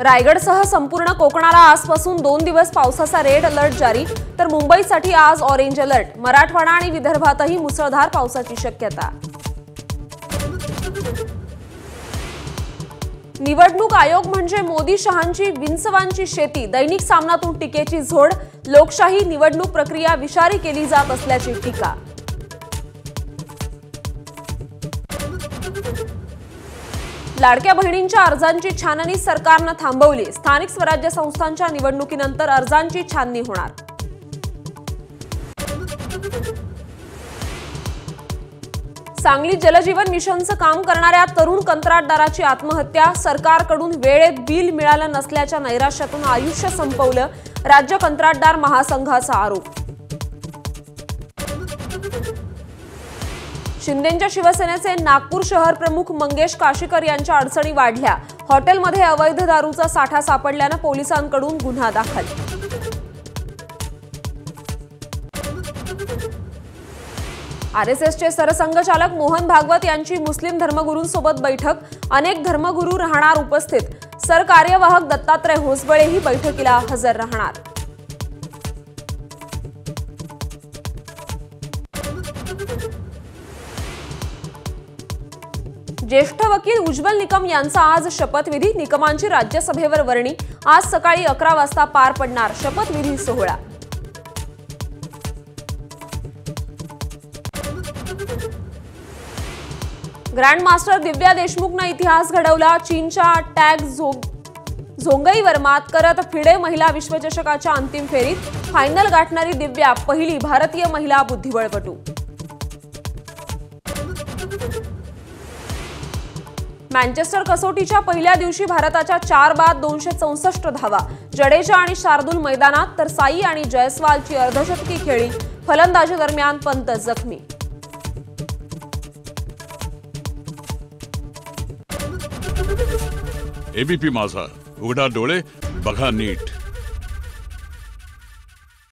रायगडसह संपूर्ण कोकणाला आजपासून 2 दिवस पावसाचा रेड अलर्ट जारी, तर मुंबईसाठी आज ऑरेंज अलर्ट। मराठवाडा आणि विदर्भातही मुसळधार पावसाची शक्यता। निवडणूक आयोग म्हणजे मोदी शहांची विंचवांची शेती, दैनिक सामनातून टीकेची झोड। लोकशाही निवडणूक प्रक्रिया विषारी केली जात असल्याची टीका। लाडक्या बहिणींच्या अर्जांची छाननी सरकारने थांबवली। स्थानिक स्वराज्य संस्थांच्या निवडणुकीनंतर अर्जांची छाननी होणार। सांगली जलजीवन मिशनचं काम करणाऱ्या तरुण कंत्राटदाराची आत्महत्या। सरकारकडून वेळेत बिल मिळालं नसल्याच्या नैराश्यातून आयुष्य संपवलं, राज्य कंत्राटदार महासंघाचा आरोप। शिंदेंच्या शिवसेनेचे नागपूर शहर प्रमुख मंगेश काशीकर यांच्या अडचणी वाढल्या। हॉटेलमध्ये अवैध दारूचा साठा सापडल्याने पोलिसांकडून गुन्हा दाखल। आरएसएसचे सरसंघचालक मोहन भागवत यांची मुस्लिम धर्मगुरूंसोबत बैठक। अनेक धर्मगुरू राहणार उपस्थित। सरकार्यवाहक दत्तात्रय होसबळेही बैठकीला हजर राहणार। ज्येष्ठ वकील उज्ज्वल निकम यांचा आज शपथविधी। निकमांची राज्यसभेवर वर्णी। आज सकाळी 11 वाजता पार पडणार शपथविधी सोहळा। ग्रँडमास्टर दिव्या देशमुखने इतिहास घडवला। चीनच्या टॅग झोंगईवर मात करत फिडे महिला विश्वचषकाच्या अंतिम फेरीत। फायनल गाठणारी दिव्या पहिली भारतीय महिला बुद्धिबळपटू। मँचेस्टर कसोटीच्या पहिल्या दिवशी भारताच्या 4 बाद 264 धावा। जडेजा आणि शार्दूल मैदानात, तर साई आणि जयस्वालची अर्धशतकी खेळी। फलंदाजी दरम्यान पंत जखमी। एबीपी माझा, उघडा डोळे बघा नीट।